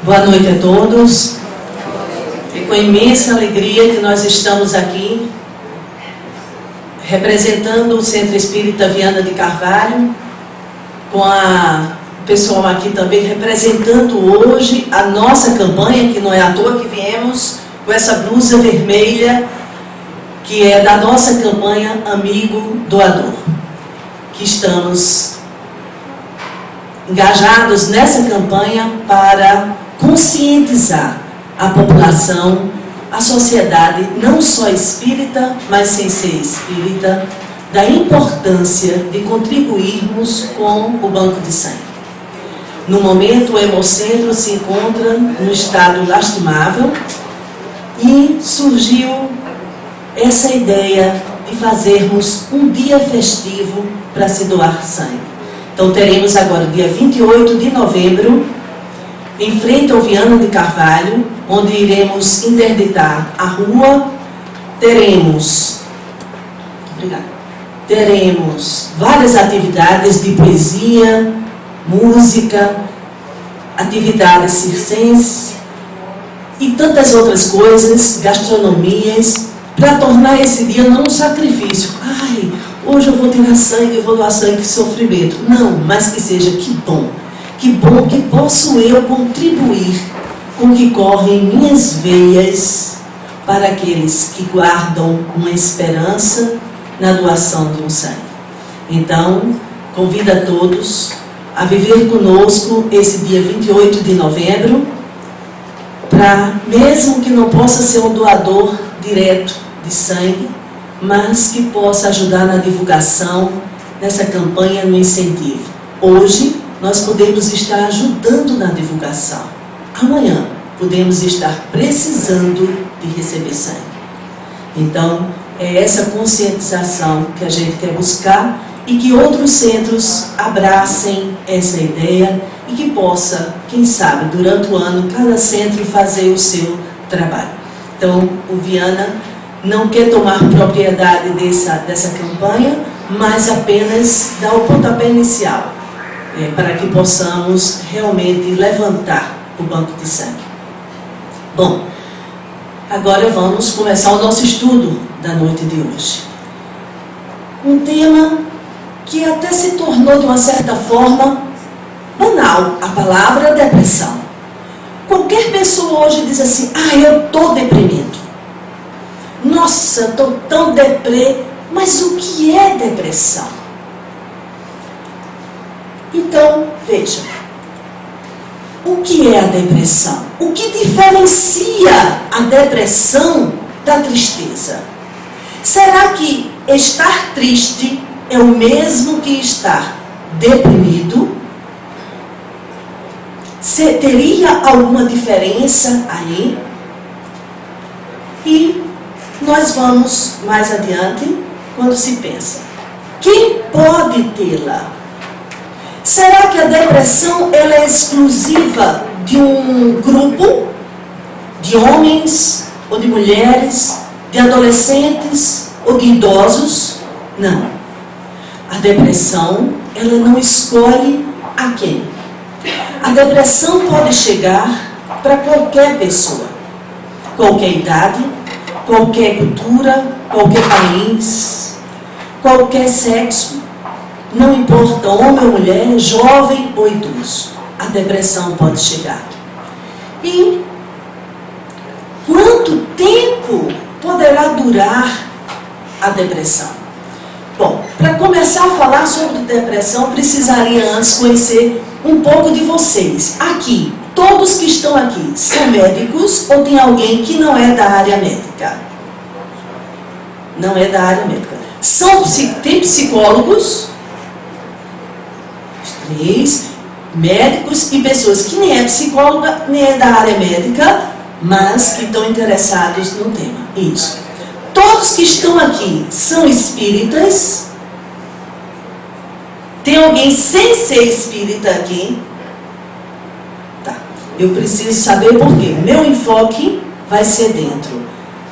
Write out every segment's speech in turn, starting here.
Boa noite a todos. É com imensa alegria que nós estamos aqui, representando o Centro Espírita Viana de Carvalho, com o pessoal aqui também representando hoje a nossa campanha, que não é à toa que viemos com essa blusa vermelha, que é da nossa campanha Amigo Doador, que estamos engajados nessa campanha para conscientizar a população, a sociedade, não só espírita, mas sem ser espírita, da importância de contribuirmos com o banco de sangue. No momento, o Hemocentro se encontra num estado lastimável e surgiu essa ideia de fazermos um dia festivo para se doar sangue. Então teremos agora o dia 28 de novembro, em frente ao Viana de Carvalho, onde iremos interditar a rua. Teremos várias atividades de poesia, música, atividades circenses e tantas outras coisas, gastronomias, para tornar esse dia não um sacrifício. Ai, hoje eu vou tirar sangue, eu vou doar sangue, que sofrimento. Não, mas que seja, que bom que posso eu contribuir com o que corre em minhas veias para aqueles que guardam uma esperança na doação de um sangue. Então, convido a todos a viver conosco esse dia 28 de novembro, para, mesmo que não possa ser um doador direto de sangue, mas que possa ajudar na divulgação dessa campanha, no incentivo. Hoje, nós podemos estar ajudando na divulgação. Amanhã, podemos estar precisando de receber sangue. Então, é essa conscientização que a gente quer buscar e que outros centros abracem essa ideia e que possa, quem sabe, durante o ano, cada centro fazer o seu trabalho. Então, o Viana não quer tomar propriedade dessa campanha, mas apenas dar o pontapé inicial, para que possamos realmente levantar o banco de sangue. Bom, agora vamos começar o nosso estudo da noite de hoje. Um tema que até se tornou, de uma certa forma, banal, a palavra depressão. Qualquer pessoa hoje diz assim: eu estou deprimido. Nossa, estou tão deprê. Mas o que é depressão? Então, veja. O que é a depressão? O que diferencia a depressão da tristeza? Será que estar triste é o mesmo que estar deprimido? Teria alguma diferença aí? E nós vamos mais adiante quando se pensa: quem pode tê-la? Será que a depressão ela é exclusiva de um grupo de homens ou de mulheres, de adolescentes ou de idosos? Não. A depressão ela não escolhe a quem. A depressão pode chegar para qualquer pessoa, qualquer idade, qualquer cultura, qualquer país, qualquer sexo, não importa homem ou mulher, jovem ou idoso, a depressão pode chegar. E quanto tempo poderá durar a depressão? Bom, para começar a falar sobre depressão, precisaria antes conhecer um pouco de vocês. Aqui, todos que estão aqui, são médicos ou tem alguém que não é da área médica? Não é da área médica. Tem psicólogos, 3, médicos e pessoas que nem é psicóloga, nem é da área médica, mas que estão interessados no tema. Isso. Todos que estão aqui são espíritas? Tem alguém sem ser espírita aqui? Tá. Eu preciso saber por quê. O meu enfoque vai ser dentro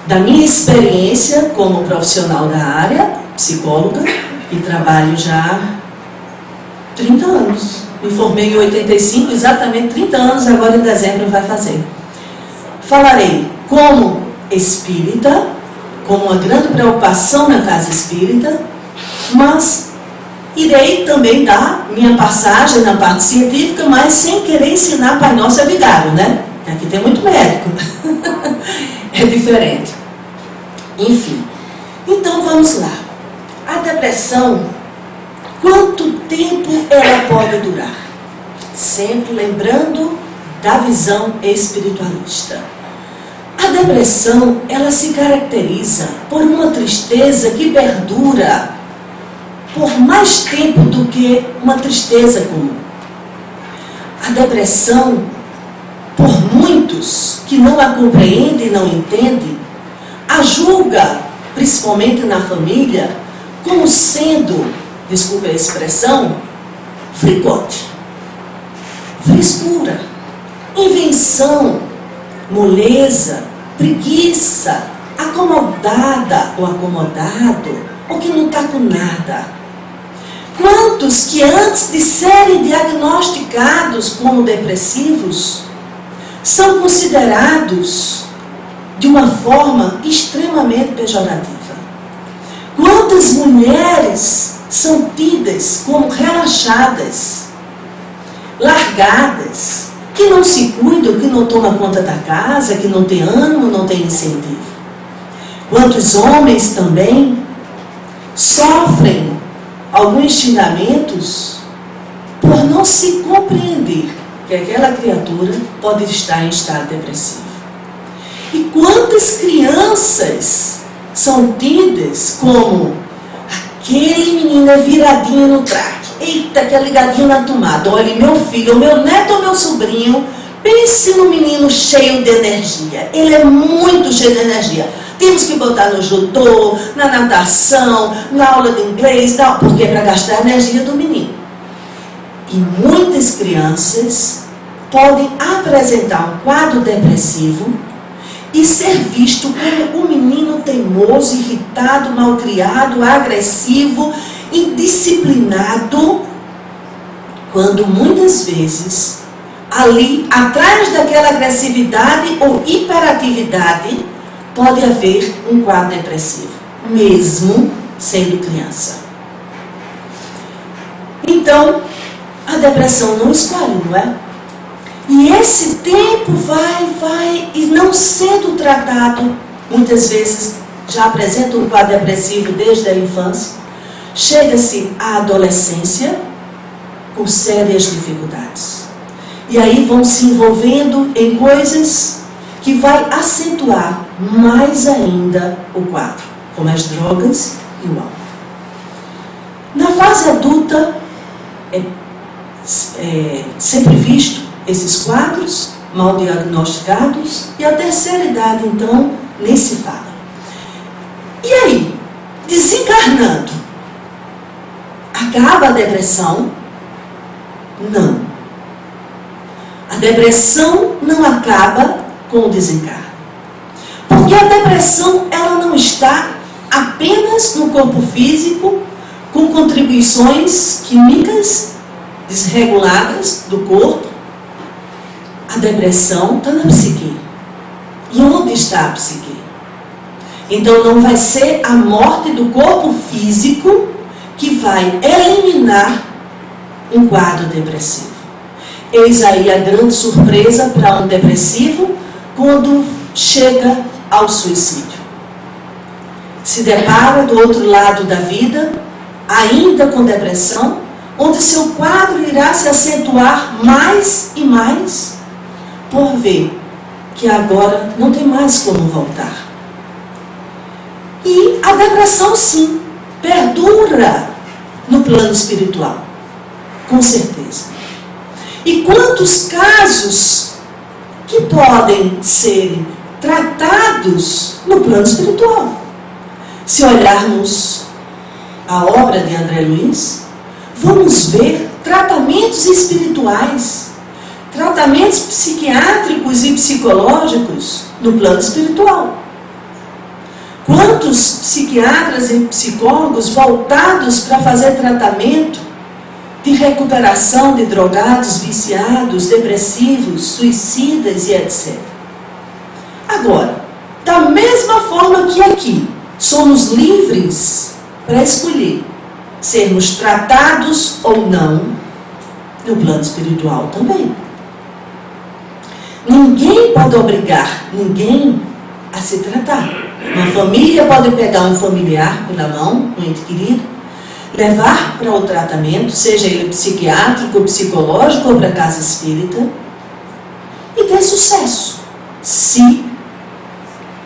da minha experiência como profissional da área, psicóloga, e trabalho já há 30 anos. Me formei em 85, exatamente 30 anos, agora em dezembro vai fazer. Falarei como espírita, como uma grande preocupação na casa espírita, mas irei também dar minha passagem na parte científica, mas sem querer ensinar Pai Nosso é vigário, né? Aqui tem muito médico. É diferente. Enfim. Então vamos lá. A depressão, quanto tempo ela pode durar? Sempre lembrando da visão espiritualista. A depressão, ela se caracteriza por uma tristeza que perdura por mais tempo do que uma tristeza comum. A depressão, por muitos que não a compreendem e não entendem, a julga, principalmente na família, como sendo, desculpe a expressão, fricote, frescura, invenção, moleza, preguiça, acomodada ou acomodado, ou que não está com nada. Quantos que antes de serem diagnosticados como depressivos, são considerados de uma forma extremamente pejorativa? Quantas mulheres são tidas como relaxadas, largadas, que não se cuidam, que não tomam conta da casa, que não tem ânimo, não tem incentivo? Quantos homens também sofrem alguns xingamentos por não se compreender que aquela criatura pode estar em estado depressivo? E quantas crianças são tidas como aquele menino é viradinho no traque, eita, que é ligadinho na tomada, olha, meu filho, meu neto ou meu sobrinho, pense no menino cheio de energia, ele é muito cheio de energia. Temos que botar no judô, na natação, na aula de inglês, porque é para gastar a energia do menino. E muitas crianças podem apresentar um quadro depressivo e ser visto como um menino teimoso, irritado, malcriado, agressivo, indisciplinado, quando muitas vezes ali, atrás daquela agressividade ou hiperatividade, pode haver um quadro depressivo, mesmo sendo criança. Então, a depressão não escolhe, não é? E esse tempo vai, e não sendo tratado, muitas vezes já apresenta um quadro depressivo desde a infância, chega-se à adolescência com sérias dificuldades. E aí vão se envolvendo em coisas que vai acentuar mais ainda o quadro, como as drogas e o álcool. Na fase adulta, é sempre visto esses quadros mal diagnosticados, e a terceira idade, então, nem se fala. E aí, desencarnando, acaba a depressão? Não. A depressão não acaba com o desencarne. Porque a depressão, ela não está apenas no corpo físico, com contribuições químicas desreguladas do corpo. A depressão está na psique. E onde está a psique? Então não vai ser a morte do corpo físico que vai eliminar um quadro depressivo. Eis aí a grande surpresa para um depressivo quando chega ao suicídio. Se depara do outro lado da vida, ainda com depressão, onde seu quadro irá se acentuar mais e mais, por ver que agora não tem mais como voltar. E a depressão, sim, perdura no plano espiritual, com certeza. E quantos casos que podem ser tratados no plano espiritual? Se olharmos a obra de André Luiz, vamos ver tratamentos espirituais, tratamentos psiquiátricos e psicológicos no plano espiritual. Quantos psiquiatras e psicólogos voltados para fazer tratamento de recuperação de drogados, viciados, depressivos, suicidas e etc. Agora, da mesma forma que aqui, somos livres para escolher sermos tratados ou não, no plano espiritual também. Ninguém pode obrigar ninguém a se tratar. Uma família pode pegar um familiar pela mão, um ente querido, levar para o tratamento, seja ele psiquiátrico, psicológico ou para a casa espírita, e ter sucesso, se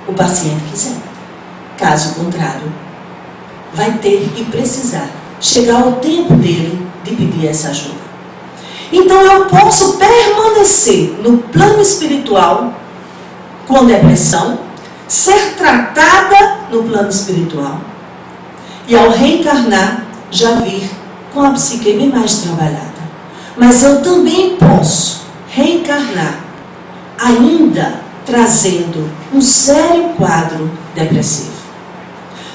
o paciente quiser. Caso contrário, vai ter que precisar chegar o tempo dele de pedir essa ajuda. Então eu posso permanecer no plano espiritual com depressão, ser tratada no plano espiritual e ao reencarnar já vir com a psique bem mais trabalhada. Mas eu também posso reencarnar ainda trazendo um sério quadro depressivo.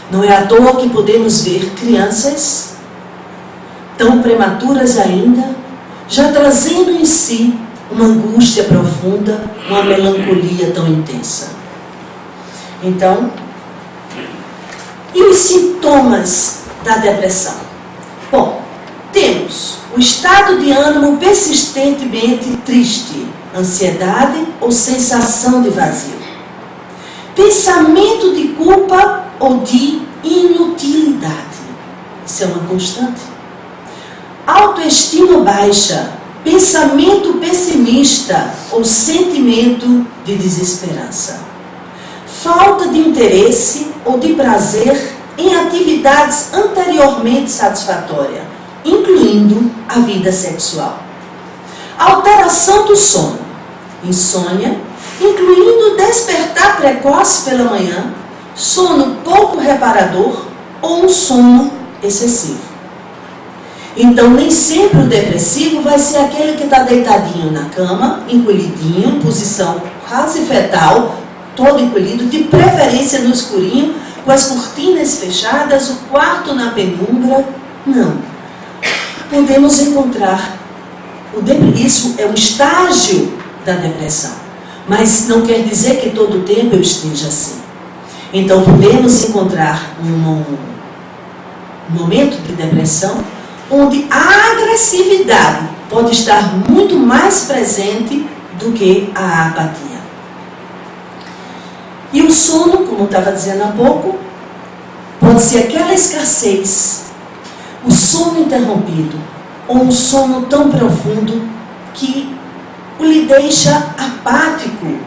Não é à toa que podemos ver crianças tão prematuras ainda, já trazendo em si uma angústia profunda, uma melancolia tão intensa. Então, e os sintomas da depressão? Bom, temos o estado de ânimo persistentemente triste, ansiedade ou sensação de vazio, pensamento de culpa ou de inutilidade, isso é uma constante, autoestima baixa, pensamento pessimista ou sentimento de desesperança, falta de interesse ou de prazer em atividades anteriormente satisfatórias, incluindo a vida sexual, alteração do sono, insônia, incluindo despertar precoce pela manhã, sono pouco reparador ou um sono excessivo. Então, nem sempre o depressivo vai ser aquele que está deitadinho na cama, encolhidinho, em posição quase fetal, todo encolhido, de preferência no escurinho, com as cortinas fechadas, o quarto na penumbra. Não. Podemos encontrar, isso é um estágio da depressão, mas não quer dizer que todo o tempo eu esteja assim. Então, podemos encontrar um momento de depressão onde a agressividade pode estar muito mais presente do que a apatia. E o sono, como eu estava dizendo há pouco, pode ser aquela escassez, o sono interrompido, ou um sono tão profundo que o lhe deixa apático,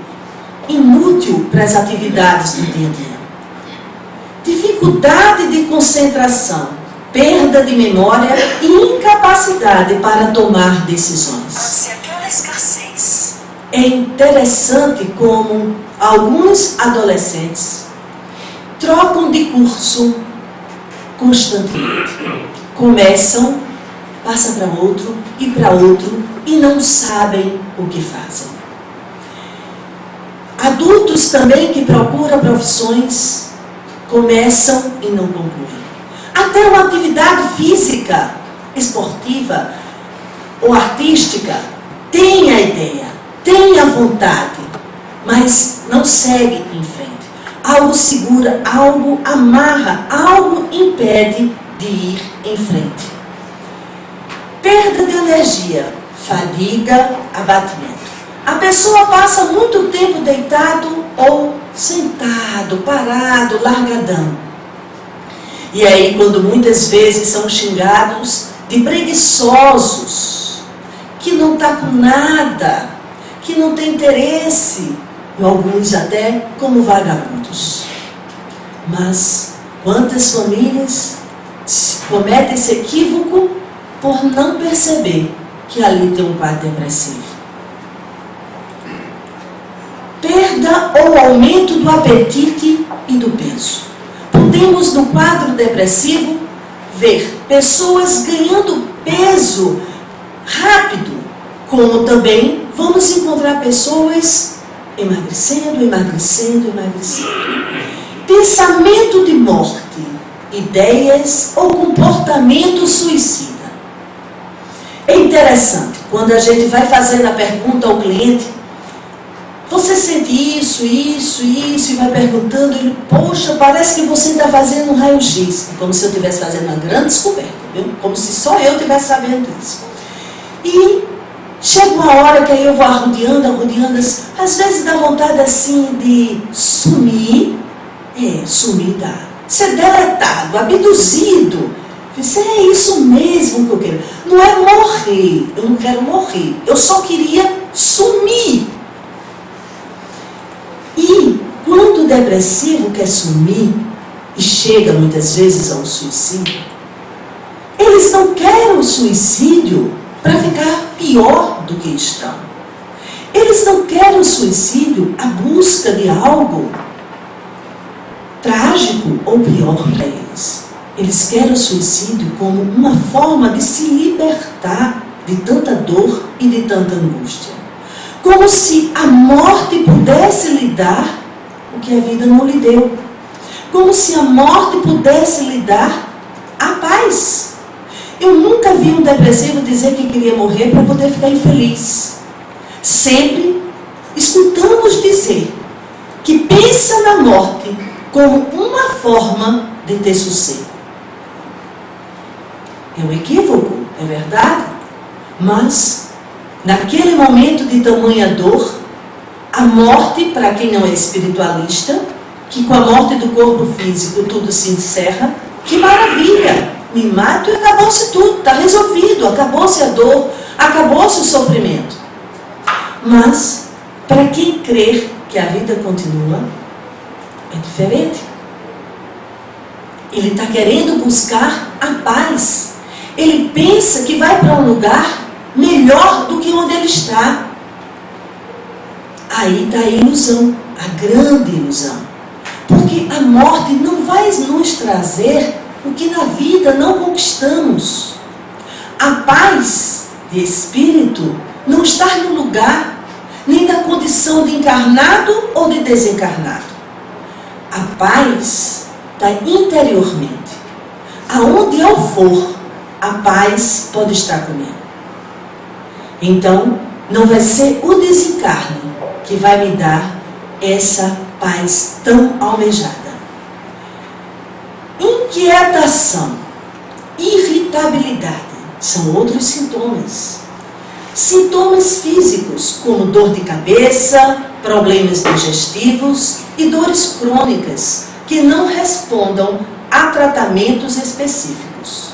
inútil para as atividades do dia a dia. Dificuldade de concentração, perda de memória e incapacidade para tomar decisões. É interessante como alguns adolescentes trocam de curso constantemente. Começam, passam para outro e não sabem o que fazem. Adultos também que procuram profissões começam e não concluem. Até uma atividade física, esportiva ou artística, tem a ideia, tem a vontade, mas não segue em frente. Algo segura, algo amarra, algo impede de ir em frente. Perda de energia, fadiga, abatimento. A pessoa passa muito tempo deitado ou sentado, parado, largadão. E aí, quando muitas vezes são xingados de preguiçosos, que não está com nada, que não tem interesse, e alguns até como vagabundos. Mas quantas famílias cometem esse equívoco por não perceber que ali tem um quadro depressivo? Perda ou aumento do apetite e do peso. Podemos, no quadro depressivo, ver pessoas ganhando peso rápido, como também vamos encontrar pessoas emagrecendo. Pensamento de morte, ideias ou comportamento suicida. É interessante, quando a gente vai fazendo a pergunta ao cliente, você sente isso, e vai perguntando, ele, poxa, parece que você está fazendo um raio-x, como se eu estivesse fazendo uma grande descoberta, viu? Como se só eu estivesse sabendo isso. E chega uma hora que aí eu vou arrodeando, às vezes dá vontade assim de sumir, sumir dá, ser deletado, abduzido. É isso mesmo que eu quero. Não é morrer, eu não quero morrer, eu só queria sumir. E quando o depressivo quer sumir, e chega muitas vezes ao suicídio, eles não querem o suicídio para ficar pior do que estão. Eles não querem o suicídio à busca de algo trágico ou pior para eles. Eles querem o suicídio como uma forma de se libertar de tanta dor e de tanta angústia. Como se a morte pudesse lhe dar o que a vida não lhe deu. Como se a morte pudesse lhe dar a paz. Eu nunca vi um depressivo dizer que queria morrer para poder ficar infeliz. Sempre escutamos dizer que pensa na morte como uma forma de ter sossego. É um equívoco, é verdade, mas naquele momento de tamanha dor, a morte, para quem não é espiritualista, que com a morte do corpo físico tudo se encerra, que maravilha, me mato e acabou-se tudo, está resolvido, acabou-se a dor, acabou-se o sofrimento. Mas, para quem crer que a vida continua, é diferente. Ele está querendo buscar a paz. Ele pensa que vai para um lugar melhor do que onde ele está. Aí está a ilusão, a grande ilusão. Porque a morte não vai nos trazer o que na vida não conquistamos. A paz de espírito não está no lugar, nem da condição de encarnado ou de desencarnado. A paz está interiormente. Aonde eu for, a paz pode estar comigo. Então, não vai ser o desencarne que vai me dar essa paz tão almejada. Inquietação, irritabilidade são outros sintomas. Sintomas físicos, como dor de cabeça, problemas digestivos e dores crônicas, que não respondam a tratamentos específicos.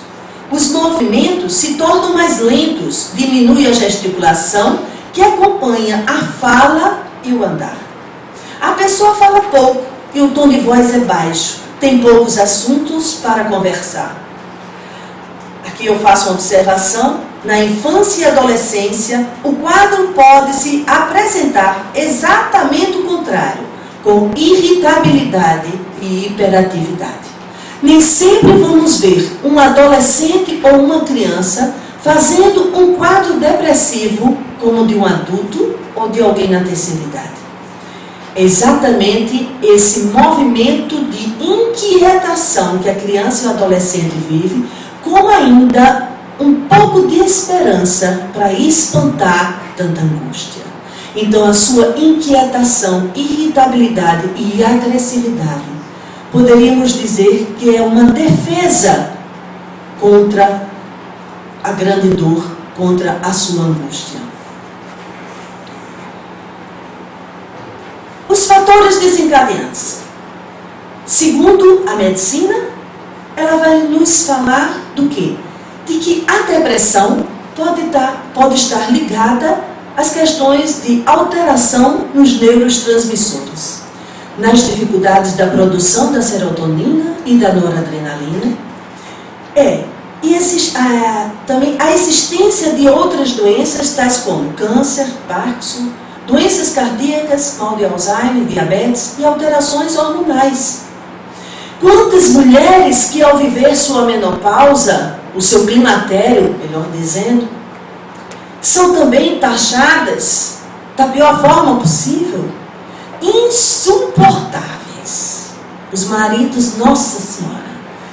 Os movimentos se tornam mais lentos, diminui a gesticulação que acompanha a fala e o andar. A pessoa fala pouco e o tom de voz é baixo, tem poucos assuntos para conversar. Aqui eu faço uma observação. Na infância e adolescência, o quadro pode se apresentar exatamente o contrário, com irritabilidade e hiperatividade. Nem sempre vamos ver um adolescente ou uma criança fazendo um quadro depressivo como de um adulto ou de alguém na terceira idade. É exatamente esse movimento de inquietação que a criança e o adolescente vive, com ainda um pouco de esperança para espantar tanta angústia. Então, a sua inquietação, irritabilidade e agressividade, poderíamos dizer que é uma defesa contra a grande dor, contra a sua angústia. Os fatores desencadeantes. Segundo a medicina, ela vai nos falar do quê? De que a depressão pode estar ligada às questões de alteração nos neurotransmissores, nas dificuldades da produção da serotonina e da noradrenalina. E também a existência de outras doenças, tais como câncer, Parkinson, doenças cardíacas, mal de Alzheimer, diabetes e alterações hormonais. Quantas mulheres que ao viver sua menopausa, o seu climatério, melhor dizendo, são também taxadas da pior forma possível, insuportáveis. Os maridos, nossa senhora,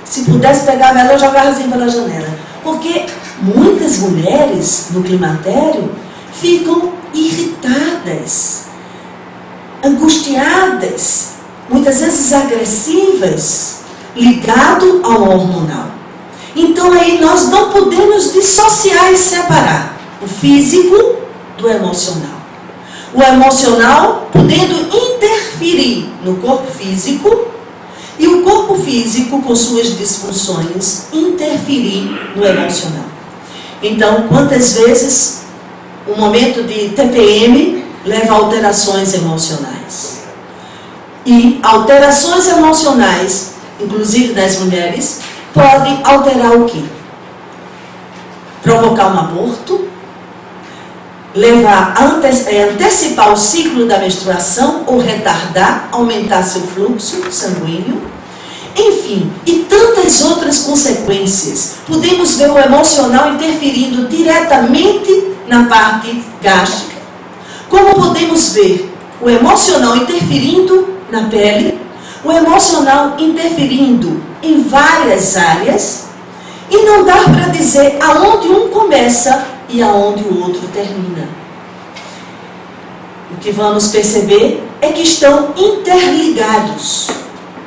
se pudesse pegar ela, eu jogava assim pela janela, porque muitas mulheres no climatério ficam irritadas, angustiadas, muitas vezes agressivas, ligado ao hormonal. Então aí nós não podemos dissociar e separar o físico do emocional. O emocional podendo interferir no corpo físico e o corpo físico, com suas disfunções, interferir no emocional. Então, quantas vezes o momento de TPM leva a alterações emocionais? E alterações emocionais, inclusive das mulheres, podem alterar o quê? Provocar um aborto, levar a antecipar o ciclo da menstruação ou retardar, aumentar seu fluxo sanguíneo, enfim, e tantas outras consequências. Podemos ver o emocional interferindo diretamente na parte gástrica, como podemos ver o emocional interferindo na pele, o emocional interferindo em várias áreas, e não dá para dizer aonde um começa e aonde o outro termina. O que vamos perceber é que estão interligados.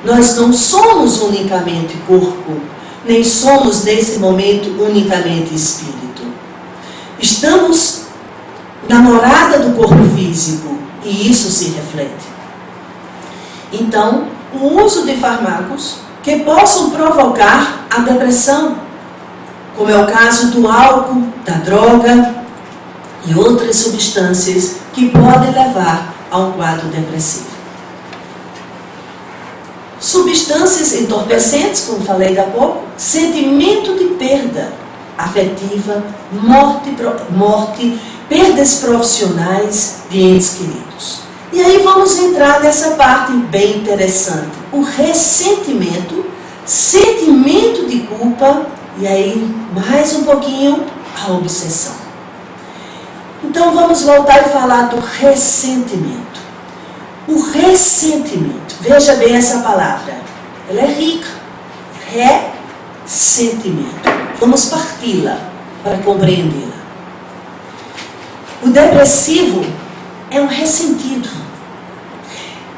Nós não somos unicamente corpo, nem somos nesse momento unicamente espírito. Estamos na morada do corpo físico e isso se reflete. Então, o uso de fármacos que possam provocar a depressão, como é o caso do álcool, da droga e outras substâncias que podem levar a um quadro depressivo. Substâncias entorpecentes, como falei há pouco, sentimento de perda afetiva, morte, perdas profissionais de entes queridos. E aí vamos entrar nessa parte bem interessante. O ressentimento, sentimento de culpa e aí mais um pouquinho a obsessão. Então vamos voltar e falar do ressentimento. O ressentimento, veja bem essa palavra, ela é rica. Ressentimento. Vamos parti-la para compreendê-la. O depressivo é um ressentido.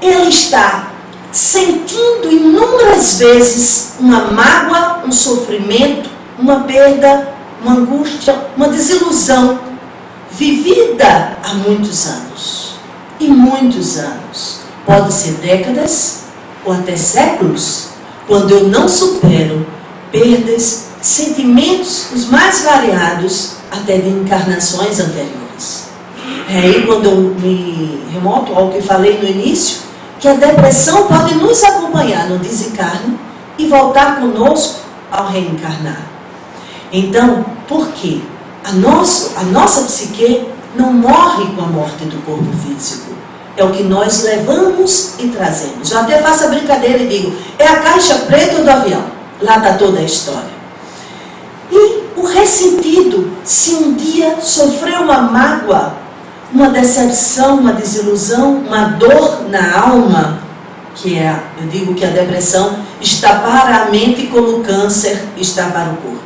Ele está sentindo inúmeras vezes uma mágoa, um sofrimento, uma perda, uma angústia, uma desilusão, vivida há muitos anos. E muitos anos. Pode ser décadas ou até séculos, quando eu não supero perdas, sentimentos os mais variados, até de encarnações anteriores. É aí quando eu me remonto ao que falei no início, que a depressão pode nos acompanhar no desencarne e voltar conosco ao reencarnar. Então, por quê? A nossa psique não morre com a morte do corpo físico. É o que nós levamos e trazemos. Eu até faço a brincadeira e digo, é a caixa preta do avião. Lá está toda a história. E o ressentido, se um dia sofreu uma mágoa, uma decepção, uma desilusão, uma dor na alma, que é, eu digo que a depressão está para a mente como o câncer está para o corpo.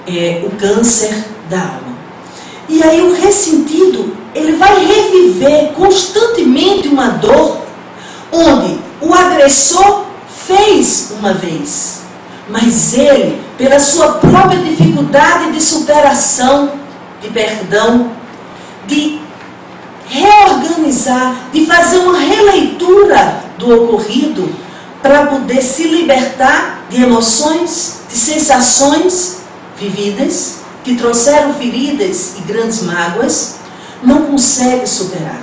É o câncer da alma. E aí o ressentido, ele vai reviver constantemente uma dor, onde o agressor fez uma vez, mas ele, pela sua própria dificuldade de superação, de perdão, de reorganizar, de fazer uma releitura do ocorrido, para poder se libertar de emoções, de sensações vividas, que trouxeram feridas e grandes mágoas, não consegue superar.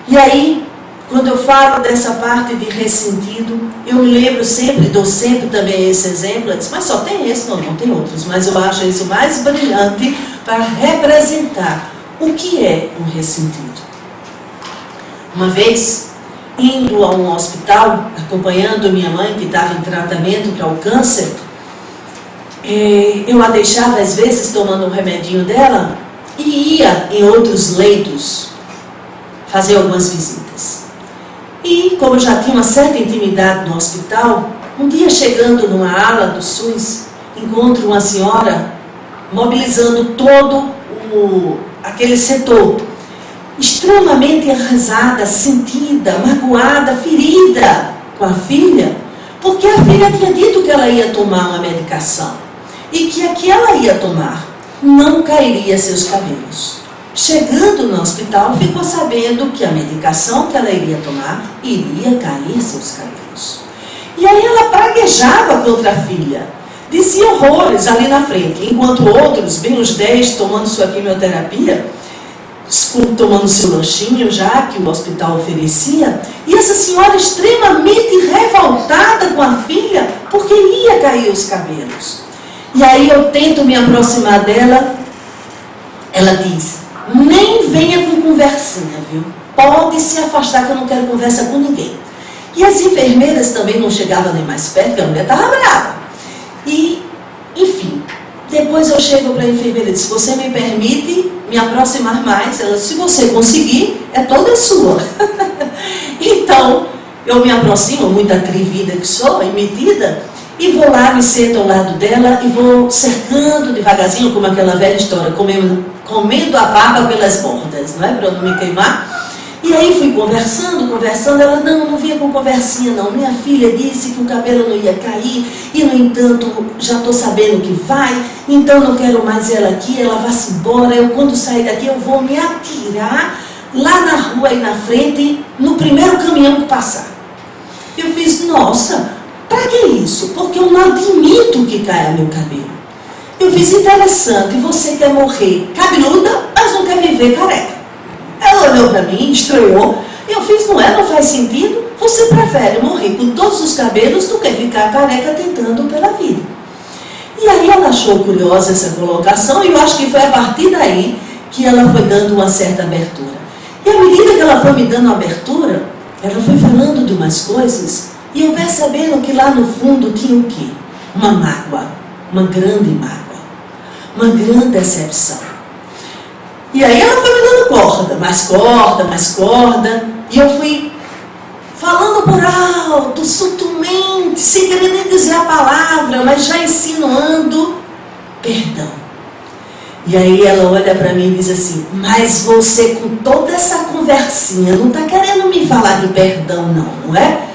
E aí, quando eu falo dessa parte de ressentido, eu me lembro sempre, dou sempre também esse exemplo, mas só tem esse, não tem outros, mas eu acho esse o mais brilhante para representar o que é um ressentido. Uma vez, indo a um hospital, acompanhando minha mãe, que estava em tratamento para o câncer, eu a deixava às vezes tomando um remedinho dela e ia em outros leitos fazer algumas visitas. E como eu já tinha uma certa intimidade no hospital, um dia chegando numa ala do SUS, encontro uma senhora mobilizando todo aquele setor, extremamente arrasada, sentida, magoada, ferida com a filha, porque a filha tinha dito que ela ia tomar uma medicação e que a que ela ia tomar não cairia seus cabelos. Chegando no hospital, ficou sabendo que a medicação que ela iria tomar iria cair seus cabelos. E aí ela praguejava contra a filha, dizia horrores ali na frente, enquanto outros, bem uns 10, tomando sua quimioterapia, tomando seu lanchinho já que o hospital oferecia, e essa senhora extremamente revoltada com a filha, porque ia cair os cabelos. E aí eu tento me aproximar dela, ela diz: nem venha com conversinha, viu? Pode se afastar que eu não quero conversa com ninguém. E as enfermeiras também não chegavam nem mais perto, porque a mulher estava brava. E, enfim, depois eu chego para a enfermeira e disse: você me permite me aproximar mais? Ela disse: se você conseguir, é toda sua. Então, eu me aproximo, muito atrevida que sou, e metida, e vou lá, me sento ao lado dela e vou cercando devagarzinho, como aquela velha história, comendo a barba pelas bordas, não é? Para eu não me queimar. E aí fui conversando, ela não vinha com conversinha não. Minha filha disse que o cabelo não ia cair, e no entanto, já estou sabendo que vai, então não quero mais ela aqui, ela vai-se embora, eu quando sair daqui eu vou me atirar lá na rua e na frente, no primeiro caminhão que passar. Eu fiz: nossa, para que isso? Porque eu não admito que caia meu cabelo. Eu fiz: interessante, você quer morrer cabeluda, mas não quer viver careca. Ela olhou para mim, estranhou. Eu fiz: não faz sentido. Você prefere morrer com todos os cabelos do que ficar careca tentando pela vida. E aí ela achou curiosa essa colocação, e eu acho que foi a partir daí que ela foi dando uma certa abertura. E à medida que ela foi me dando abertura, ela foi falando de umas coisas, e eu percebendo que lá no fundo tinha o quê? Uma mágoa, uma grande mágoa, uma grande decepção. E aí ela foi me dando mais corda, e eu fui falando por alto, sutilmente, sem querer nem dizer a palavra, mas já insinuando perdão. E aí ela olha para mim e diz assim: mas você, com toda essa conversinha, não está querendo me falar de perdão não é?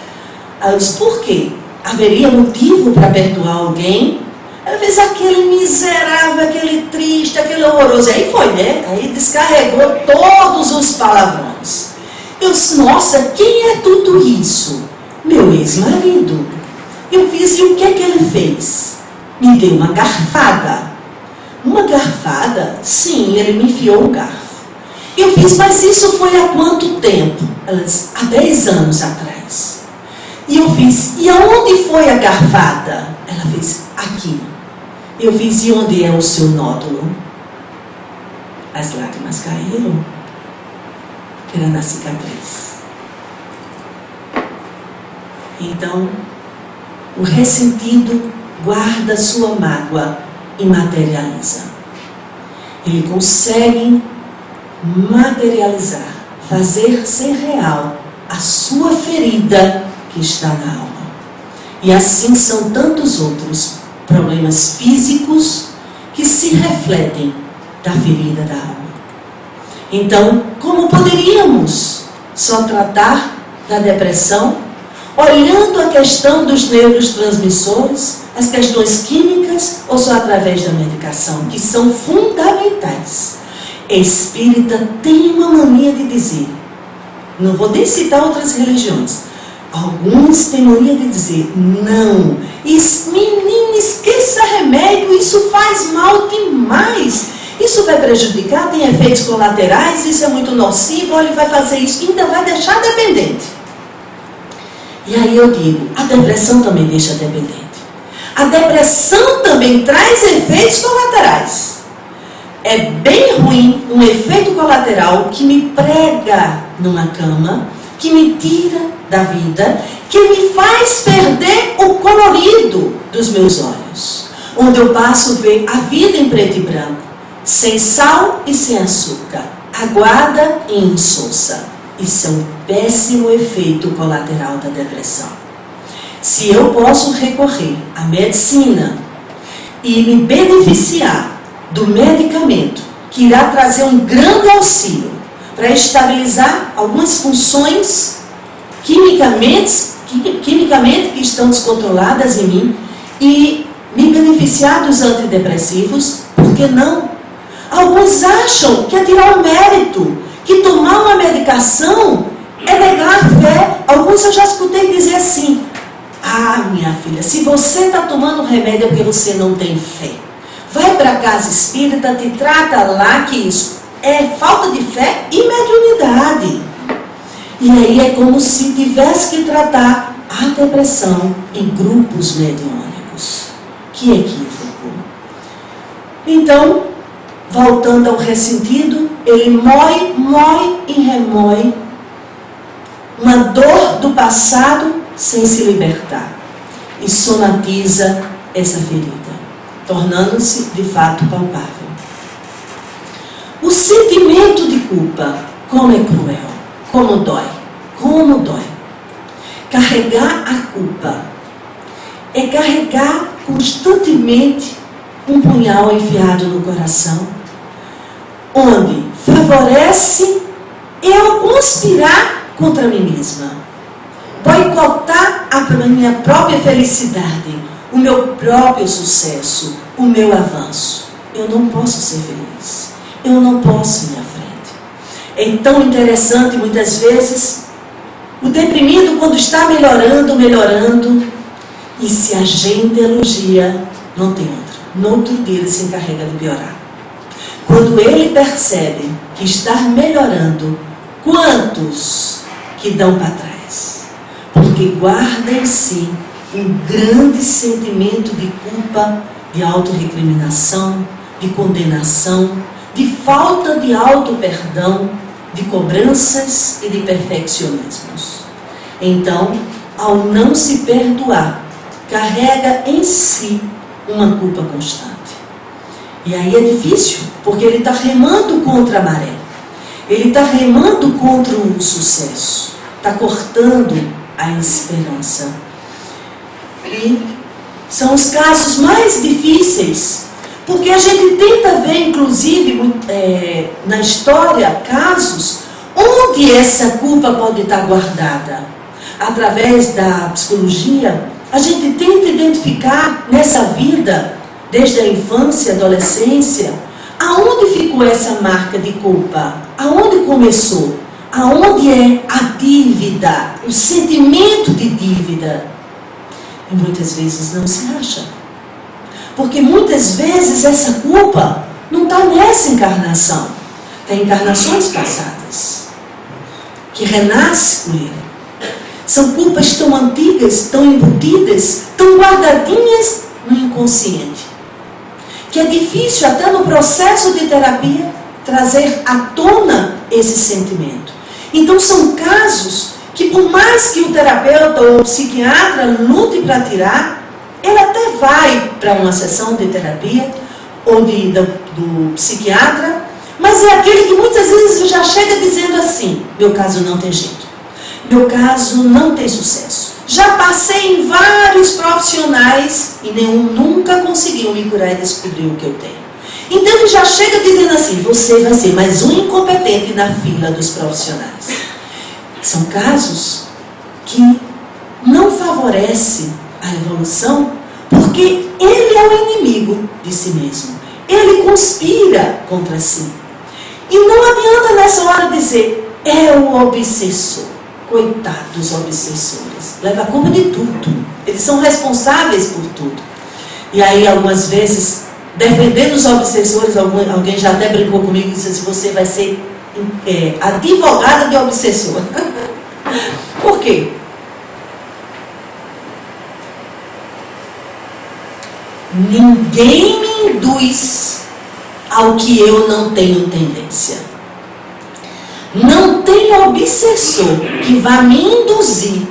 Aí eu disse: por quê? Haveria motivo para perdoar alguém? Às vezes aquele miserável, aquele triste, aquele horroroso. Aí foi, né? Aí descarregou todos os palavrões. Eu disse: nossa, quem é tudo isso? Meu ex-marido. Eu fiz: e o que é que ele fez? Me deu uma garfada. Uma garfada? Sim, ele me enfiou o garfo. Eu fiz: mas isso foi há quanto tempo? Ela disse: há 10 anos atrás. E eu fiz: e aonde foi a garfada? Ela fez: aqui. Eu fiz: e onde é o seu nódulo? As lágrimas caíram. Era na cicatriz. Então, o ressentido guarda sua mágoa e materializa. Ele consegue materializar, fazer ser real a sua ferida que está na alma. E assim são tantos outros problemas físicos que se refletem da ferida da alma. Então, como poderíamos só tratar da depressão olhando a questão dos neurotransmissores, as questões químicas, ou só através da medicação, que são fundamentais? Espírita tem uma mania de dizer, não vou nem citar outras religiões, alguns têm mania de dizer: não, menina, esqueça remédio, isso faz mal demais, isso vai prejudicar, tem efeitos colaterais, isso é muito nocivo, ele vai fazer isso, ainda vai deixar dependente. E aí eu digo: a depressão também deixa dependente. A depressão também traz efeitos colaterais. É bem ruim um efeito colateral que me prega numa cama, que me tira da vida, que me faz perder o colorido dos meus olhos, onde eu passo a ver a vida em preto e branco, sem sal e sem açúcar, aguada e insossa. Isso é um péssimo efeito colateral da depressão. Se eu posso recorrer à medicina e me beneficiar do medicamento, que irá trazer um grande auxílio para estabilizar algumas funções quimicamente que estão descontroladas em mim e me beneficiar dos antidepressivos, por que não? Alguns acham que é tirar o mérito, que tomar uma medicação é negar a fé. Alguns eu já escutei dizer assim: ah, minha filha, se você está tomando remédio é porque você não tem fé. Vai para a casa espírita, te trata lá, que isso é falta de fé e mediunidade. E aí é como se tivesse que tratar a depressão em grupos mediúnicos. Que equívoco. Então, voltando ao ressentido, ele mói e remói uma dor do passado sem se libertar. E somatiza essa ferida, tornando-se de fato palpável. O sentimento de culpa, como é cruel, como dói. Carregar a culpa é carregar constantemente um punhal enfiado no coração, onde favorece eu conspirar contra mim mesma, boicotar a minha própria felicidade, o meu próprio sucesso, o meu avanço. Eu não posso ser feliz, eu não posso ir à frente. É tão interessante muitas vezes o deprimido, quando está melhorando, e se a gente elogia, não tem outra. No outro dia ele se encarrega de piorar. Quando ele percebe que está melhorando, quantos que dão para trás? Porque guarda em si um grande sentimento de culpa, de autorrecriminação, de condenação, de falta de auto-perdão, de cobranças e de perfeccionismos. Então, ao não se perdoar, carrega em si uma culpa constante. E aí é difícil, porque ele está remando contra a maré. Ele está remando contra o sucesso. Está cortando a esperança. E são os casos mais difíceis, porque a gente tenta ver, inclusive, na história, casos onde essa culpa pode estar guardada. Através da psicologia, a gente tenta identificar nessa vida, desde a infância, adolescência, aonde ficou essa marca de culpa? Aonde começou? Aonde é a dívida? O sentimento de dívida? E muitas vezes não se acha. Porque muitas vezes essa culpa não está nessa encarnação. Está em encarnações passadas, que renasce com ele. São culpas tão antigas, tão embutidas, tão guardadinhas no inconsciente, que é difícil até no processo de terapia trazer à tona esse sentimento. Então são casos que, por mais que o terapeuta ou o psiquiatra lute para tirar, ele até vai para uma sessão de terapia ou do psiquiatra, mas é aquele que muitas vezes já chega dizendo assim: meu caso não tem jeito, meu caso não tem sucesso. Já passei em vários profissionais e nenhum nunca conseguiu me curar e descobrir o que eu tenho. Então ele já chega dizendo assim: você vai ser mais um incompetente na fila dos profissionais. São casos que não favorecem a evolução, porque ele é o inimigo de si mesmo. Ele conspira contra si. E não adianta nessa hora dizer: é o obsessor. Coitado dos obsessores. Leva a culpa de tudo. Eles são responsáveis por tudo. E aí, algumas vezes, defendendo os obsessores, alguém já até brincou comigo e disse assim: você vai ser advogada de obsessor. Por quê? Ninguém me induz ao que eu não tenho tendência. Não tem obsessor que vá me induzir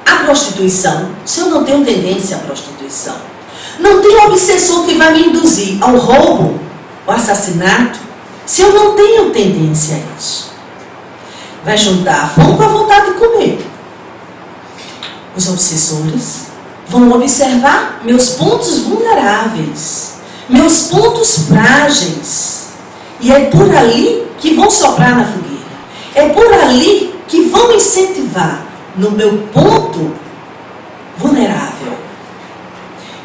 à prostituição, se eu não tenho tendência à prostituição. Não tem obsessor que vai me induzir ao roubo, ao assassinato, se eu não tenho tendência a isso. Vai juntar a fome com a vontade de comer. Os obsessores vão observar meus pontos vulneráveis, meus pontos frágeis. E é por ali que vão soprar na fogueira. É por ali que vão incentivar no meu ponto vulnerável.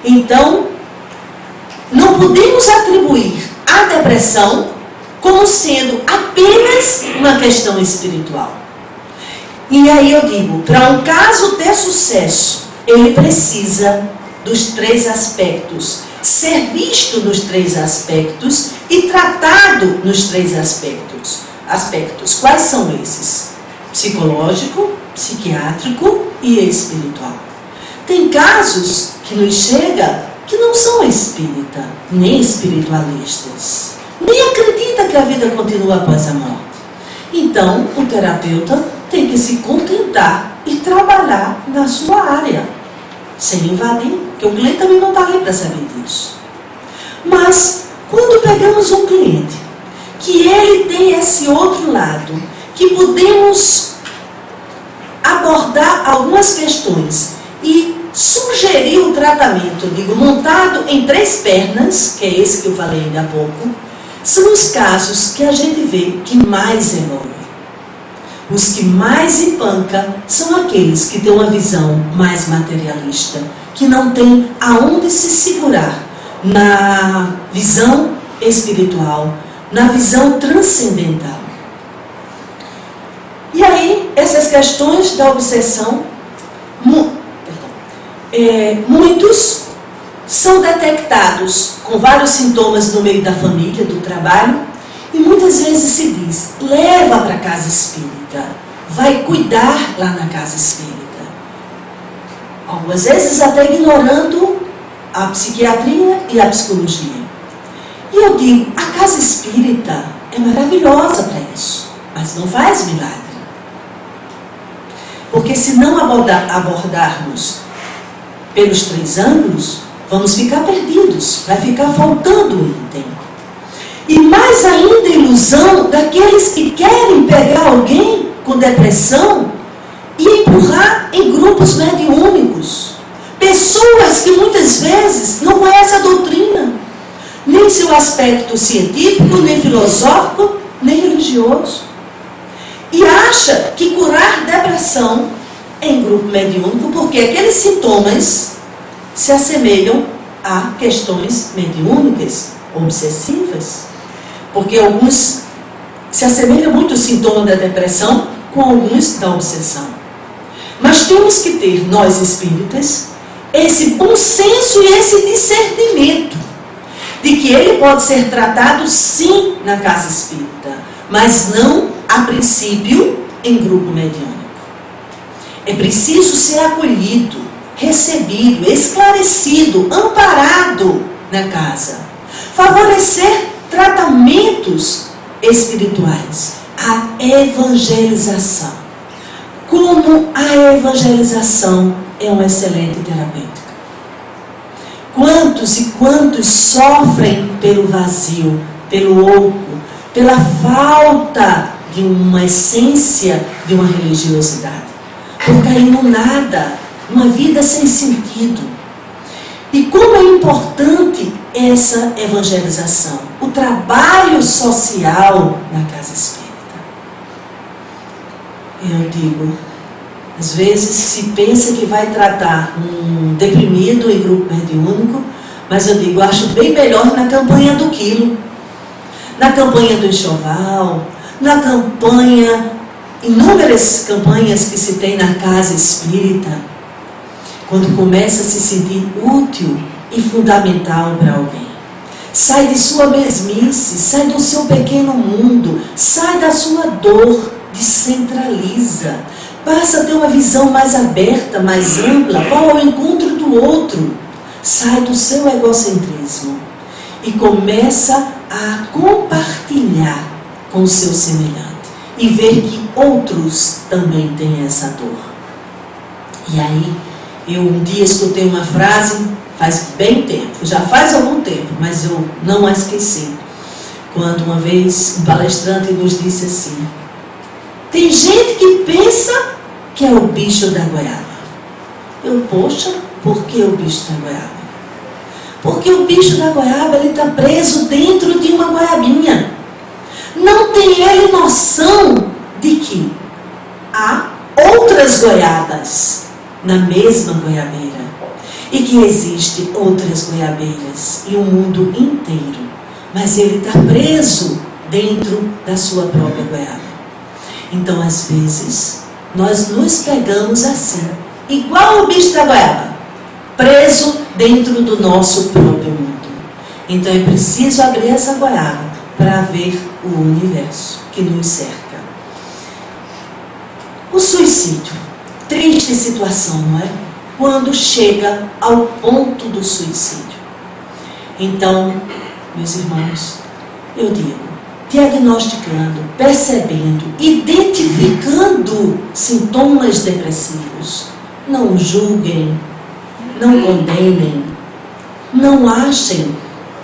Então, não podemos atribuir a depressão como sendo apenas uma questão espiritual. E aí eu digo, para um caso ter sucesso, ele precisa dos 3 aspectos, ser visto nos 3 aspectos e tratado nos 3 aspectos. Quais são esses? Psicológico, psiquiátrico e espiritual. Tem casos que nos chega que não são espírita, nem espiritualistas, nem acredita que a vida continua após a morte. Então, o terapeuta tem que se contentar e trabalhar na sua área, sem invadir, porque o cliente também não está ali para saber disso. Mas, quando pegamos um cliente, que ele tem esse outro lado, que podemos abordar algumas questões e sugerir o tratamento, digo, montado em 3 pernas, que é esse que eu falei ainda há pouco, são os casos que a gente vê que mais evoluem. Os que mais empanca são aqueles que têm uma visão mais materialista, que não tem aonde se segurar na visão espiritual, na visão transcendental. E aí, essas questões da obsessão, muitos são detectados com vários sintomas no meio da família, do trabalho, e muitas vezes se diz, leva para a casa espírita, vai cuidar lá na casa espírita. Algumas vezes até ignorando a psiquiatria e a psicologia. E eu digo, a casa espírita é maravilhosa para isso, mas não faz milagre. Porque se não abordarmos pelos 3 ângulos, vamos ficar perdidos, vai ficar faltando o item. E mais ainda a ilusão daqueles que querem pegar alguém com depressão e empurrar em grupos mediúnicos. Pessoas que muitas vezes não conhecem a doutrina, nem seu aspecto científico, nem filosófico, nem religioso. E acha que curar depressão em grupo mediúnico, porque aqueles sintomas se assemelham a questões mediúnicas, obsessivas. Porque alguns se assemelham muito o sintoma da depressão com alguns da obsessão. Mas temos que ter, nós espíritas, esse bom senso e esse discernimento de que ele pode ser tratado sim na casa espírita, mas não a princípio em grupo mediúnico. É preciso ser acolhido, recebido, esclarecido, amparado na casa. Favorecer tratamentos espirituais, a evangelização. Como a evangelização é uma excelente terapêutica. Quantos e quantos sofrem pelo vazio, pelo oco, pela falta de uma essência de uma religiosidade, por cair no nada, uma vida sem sentido. E como é importante essa evangelização, o trabalho social na casa espírita. Eu digo, às vezes se pensa que vai tratar um deprimido em grupo mediúnico, mas eu digo, acho bem melhor na campanha do quilo, na campanha do enxoval, na campanha, inúmeras campanhas que se tem na casa espírita, quando começa a se sentir útil e fundamental para alguém. Sai de sua mesmice, sai do seu pequeno mundo, sai da sua dor, descentraliza, passa a ter uma visão mais aberta, mais ampla, vai ao encontro do outro, sai do seu egocentrismo e começa a compartilhar com o seu semelhante e ver que outros também têm essa dor. E aí, eu um dia escutei uma frase, faz bem tempo, já faz algum tempo, mas eu não a esqueci. Quando uma vez um palestrante nos disse assim, tem gente que pensa que é o bicho da goiaba. Eu, poxa, por que o bicho da goiaba? Porque o bicho da goiaba, ele está preso dentro de uma goiabinha. Não tem ele noção de que há outras goiabas na mesma goiabeira. E que existem outras goiabeiras e o mundo inteiro. Mas ele está preso dentro da sua própria goiaba. Então, às vezes, nós nos pegamos assim, igual o bicho da goiaba, preso dentro do nosso próprio mundo. Então, é preciso abrir essa goiaba para ver o universo que nos cerca. O suicídio, triste situação, não é? Quando chega ao ponto do suicídio. Então, meus irmãos, eu digo, diagnosticando, percebendo, identificando sintomas depressivos, não julguem, não condenem, não achem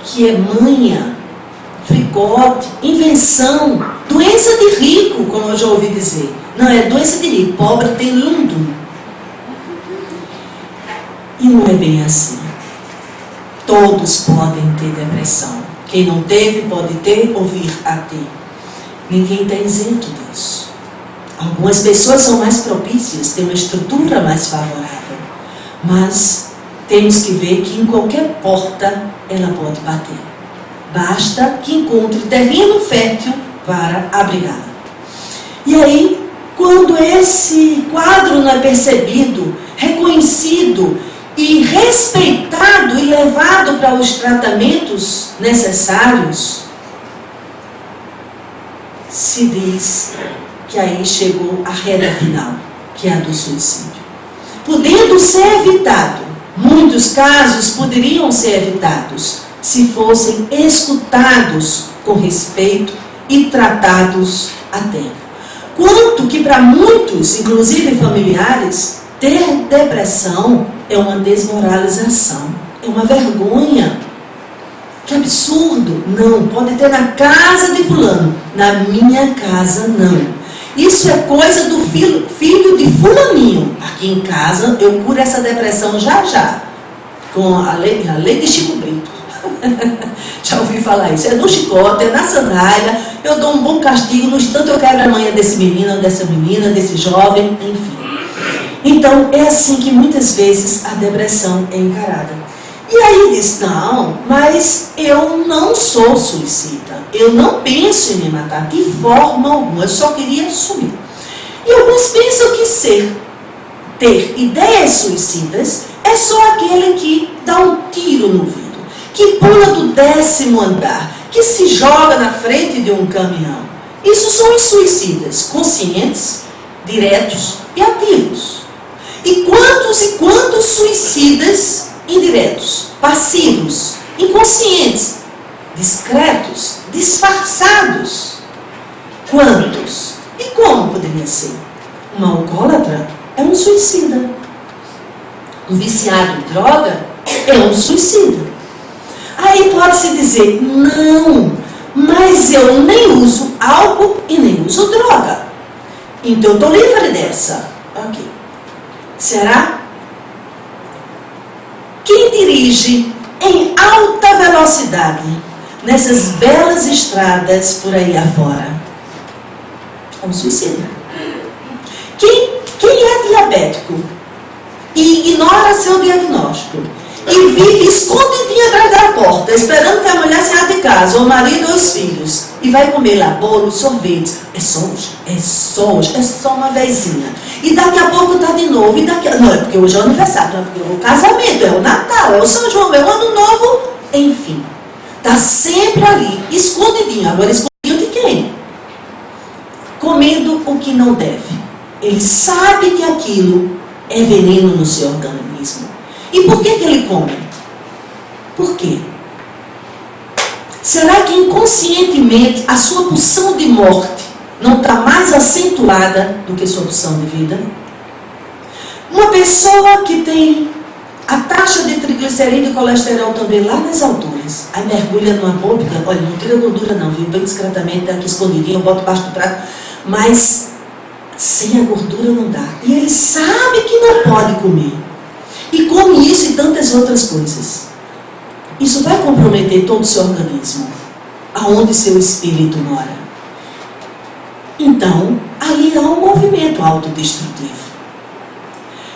que é manha, fricote, invenção, doença de rico, como eu já ouvi dizer. Não, é doença de rico, pobre tem lundo. E não é bem assim. Todos podem ter depressão. Quem não teve, pode ter ou vir a ter. Ninguém está isento disso. Algumas pessoas são mais propícias, têm uma estrutura mais favorável. Mas temos que ver que em qualquer porta ela pode bater. Basta que encontre terreno fértil para abrigá-la. E aí, quando esse quadro não é percebido, reconhecido e respeitado e levado para os tratamentos necessários, se diz que aí chegou a reta final, que é a do suicídio. Podendo ser evitado, muitos casos poderiam ser evitados se fossem escutados com respeito e tratados a tempo. Quanto que para muitos, inclusive familiares, ter depressão é uma desmoralização, é uma vergonha. Que absurdo! Não, pode ter na casa de fulano, na minha casa não. Isso é coisa do filho de fulaninho. Aqui em casa eu curo essa depressão já, com a lei de Chico Brito. Já ouvi falar isso. É no chicote, é na sandália, eu dou um bom castigo, no instante eu quebro a manha desse menino, dessa menina, desse jovem, enfim. Então, é assim que muitas vezes a depressão é encarada. E aí diz, não, mas eu não sou suicida. Eu não penso em me matar de forma alguma. Eu só queria sumir. E alguns pensam que ter ideias suicidas é só aquele que dá um tiro no vidro, que pula do 10º andar, que se joga na frente de um caminhão. Isso são os suicidas conscientes, diretos e ativos. E quantos suicidas indiretos, passivos, inconscientes, discretos, disfarçados? Quantos? E como poderia ser? Um alcoólatra é um suicida. Um viciado em droga é um suicida. Aí pode-se dizer, não, mas eu nem uso álcool e nem uso droga. Então eu estou livre dessa. Ok. Será? Quem dirige em alta velocidade nessas belas estradas por aí afora é um suicida. Quem é diabético e ignora seu diagnóstico e vive escondidinho atrás da porta, esperando que a mulher saia de casa, ou o marido ou os filhos, e vai comer lá bolo, sorvete, é só hoje, é só uma vezinha. E daqui a pouco está de novo, não, é porque hoje é o aniversário, não é porque é o casamento, é o Natal, é o São João, é o Ano Novo, enfim. Está sempre ali, escondidinho. Agora, escondidinho de quem? Comendo o que não deve. Ele sabe que aquilo é veneno no seu organismo. E por que ele come? Por quê? Será que inconscientemente a sua pulsão de morte não está mais acentuada do que sua pulsão de vida? Uma pessoa que tem a taxa de triglicerídeo e colesterol também lá nas alturas, aí mergulha numa boca, olha, não tira gordura não, viu? Bem discretamente, aqui escondidinho, eu boto baixo do prato, mas sem a gordura não dá. E ele sabe que não pode comer. E come isso e tantas outras coisas. isso vai comprometer todo o seu organismo, aonde seu espírito mora. Então, ali há um movimento autodestrutivo.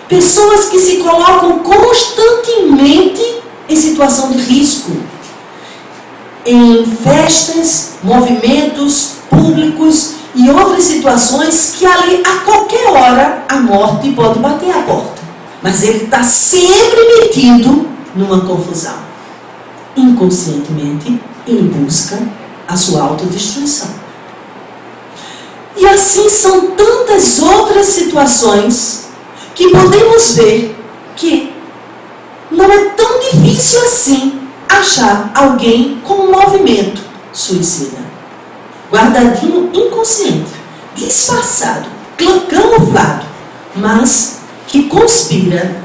Pessoas que se colocam constantemente em situação de risco, em festas, movimentos públicos e outras situações que ali, a qualquer hora, a morte pode bater à porta. Mas ele está sempre metido numa confusão. Inconscientemente, ele busca a sua autodestruição. E assim são tantas outras situações que podemos ver que não é tão difícil assim achar alguém com um movimento suicida. Guardadinho, inconsciente, disfarçado, camuflado, mas que conspira.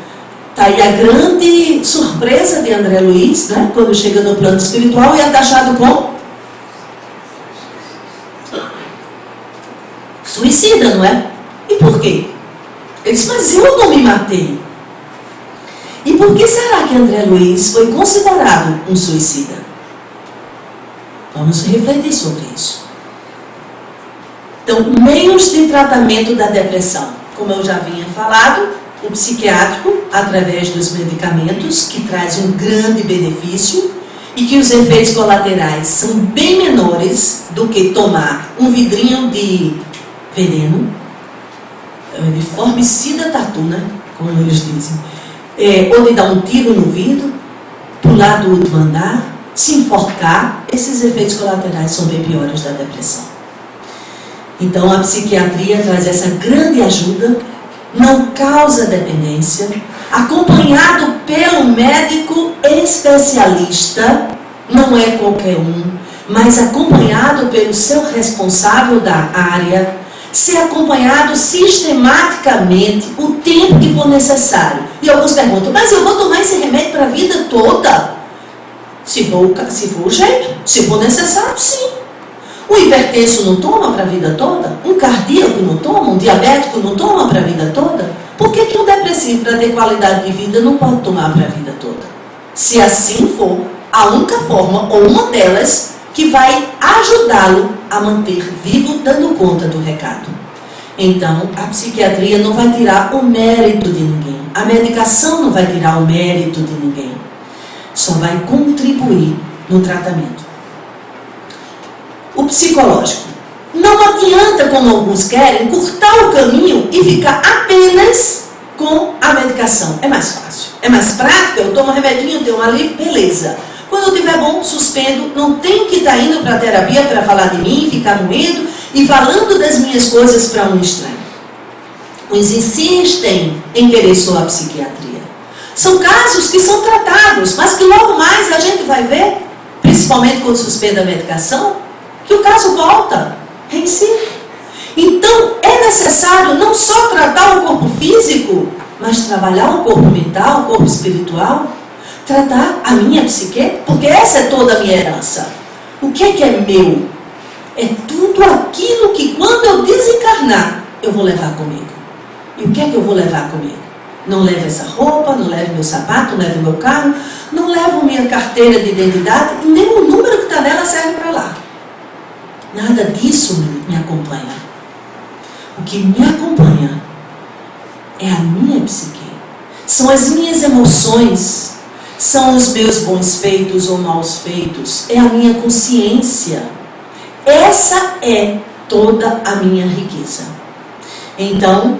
Está aí a grande surpresa de André Luiz, né? Quando chega no plano espiritual e é taxado como suicida, não é? E por quê? Ele diz, mas eu não me matei. E por que será que André Luiz foi considerado um suicida? Vamos refletir sobre isso. Então, meios de tratamento da depressão. Como eu já havia falado, o psiquiátrico, através dos medicamentos, que traz um grande benefício e que os efeitos colaterais são bem menores do que tomar um vidrinho de veneno, de formicida tatuna, como eles dizem, ou de dar um tiro no vidro, pular do último andar, se enforcar. Esses efeitos colaterais são bem piores da depressão. Então a psiquiatria traz essa grande ajuda, não causa dependência, acompanhado pelo médico especialista, não é qualquer um, mas acompanhado pelo seu responsável da área, ser acompanhado sistematicamente o tempo que for necessário. E alguns perguntam, mas eu vou tomar esse remédio para a vida toda? Se for o jeito, se for necessário, sim. O hipertenso não toma para a vida toda? Um cardíaco não toma? Um diabético não toma para a vida toda? Por que um depressivo, para ter qualidade de vida, não pode tomar para a vida toda? Se assim for, a única forma, ou uma delas, que vai ajudá-lo a manter vivo, dando conta do recado. Então, a psiquiatria não vai tirar o mérito de ninguém. A medicação não vai tirar o mérito de ninguém. Só vai contribuir no tratamento. O psicológico. Não adianta, como alguns querem, cortar o caminho e ficar apenas com a medicação. É mais fácil. É mais prático, eu tomo um remedinho, tenho um alívio, beleza. Quando eu estiver bom, suspendo, não tenho que estar indo para a terapia para falar de mim, ficar moendo e falando das minhas coisas para um estranho. Uns insistem em querer só a psiquiatria. São casos que são tratados, mas que logo mais a gente vai ver, principalmente quando suspende a medicação, que o caso volta, reincide. Então, é necessário não só tratar o corpo físico, mas trabalhar o corpo mental, o corpo espiritual, tratar a minha psique, porque essa é toda a minha herança. O que é meu? É tudo aquilo que quando eu desencarnar, eu vou levar comigo. E o que é que eu vou levar comigo? Não levo essa roupa, não levo meu sapato, não levo meu carro, não levo minha carteira de identidade, e nem o número que está nela serve para lá. Nada disso me acompanha. O que me acompanha é a minha psique. São as minhas emoções, são os meus bons feitos ou maus feitos, é a minha consciência. Essa é toda a minha riqueza. Então,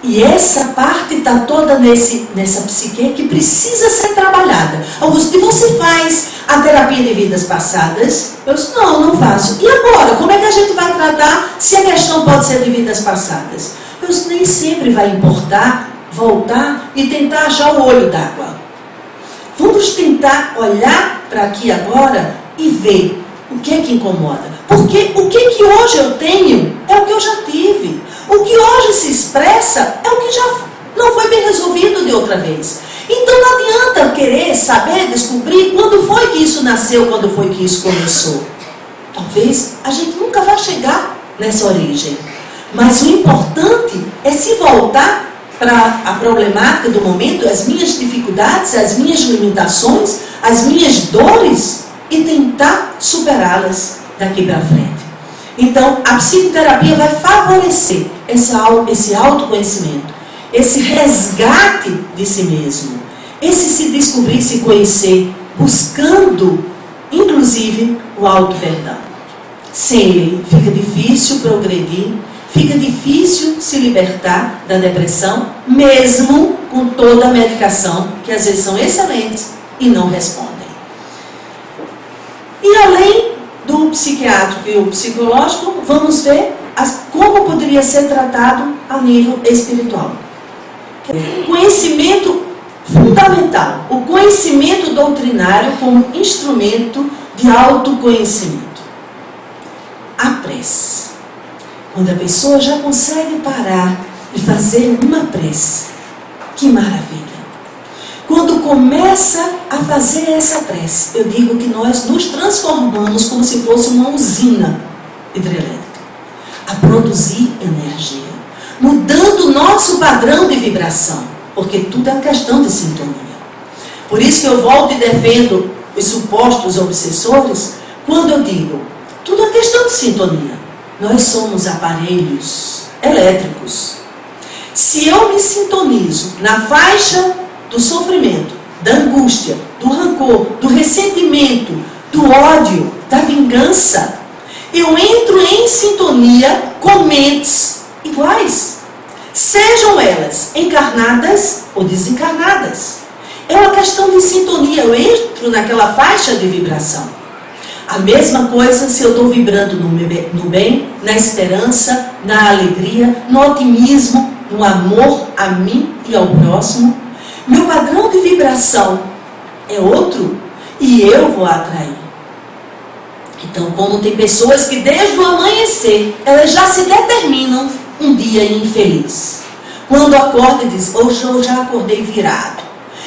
e essa parte está toda nessa psique que precisa ser trabalhada. Augusto, e você faz a terapia de vidas passadas? Eu disse, não faço. E agora, como é que a gente vai tratar se a questão pode ser de vidas passadas? Eu disse, nem sempre vai importar voltar e tentar achar o olho d'água. Vamos tentar olhar para aqui agora e ver o que é que incomoda. Porque o que hoje eu tenho é o que eu já tive. O que hoje se expressa é o que já não foi bem resolvido de outra vez. Então não adianta querer saber, descobrir quando foi que isso nasceu, quando foi que isso começou. Talvez a gente nunca vai chegar nessa origem. Mas o importante é se voltar para a problemática do momento, as minhas dificuldades, as minhas limitações, as minhas dores e tentar superá-las daqui para frente. Então, a psicoterapia vai favorecer esse autoconhecimento, esse resgate de si mesmo, esse se descobrir, se conhecer, buscando, inclusive, o auto-perdão. Sem ele, fica difícil progredir, fica difícil se libertar da depressão, mesmo com toda a medicação, que às vezes são excelentes e não respondem. E além do psiquiátrico e o psicológico, vamos ver como poderia ser tratado a nível espiritual. Conhecimento fundamental, o conhecimento doutrinário como instrumento de autoconhecimento. A prece. Quando a pessoa já consegue parar e fazer uma prece, que maravilha! Quando começa a fazer essa prece, eu digo que nós nos transformamos como se fosse uma usina hidrelétrica, a produzir energia, mudando o nosso padrão de vibração, porque tudo é questão de sintonia. Por isso que eu volto e defendo os supostos obsessores, quando eu digo, tudo é questão de sintonia. Nós somos aparelhos elétricos. Se eu me sintonizo na faixa do sofrimento, da angústia, do rancor, do ressentimento, do ódio, da vingança, eu entro em sintonia com mentes iguais, sejam elas encarnadas ou desencarnadas. É uma questão de sintonia, eu entro naquela faixa de vibração. A mesma coisa se eu estou vibrando no bem, na esperança, na alegria, no otimismo, no amor a mim e ao próximo. Meu padrão de vibração é outro e eu vou atrair. Então, como tem pessoas que desde o amanhecer, elas já se determinam um dia infeliz. Quando acorda e diz, hoje eu já acordei virado.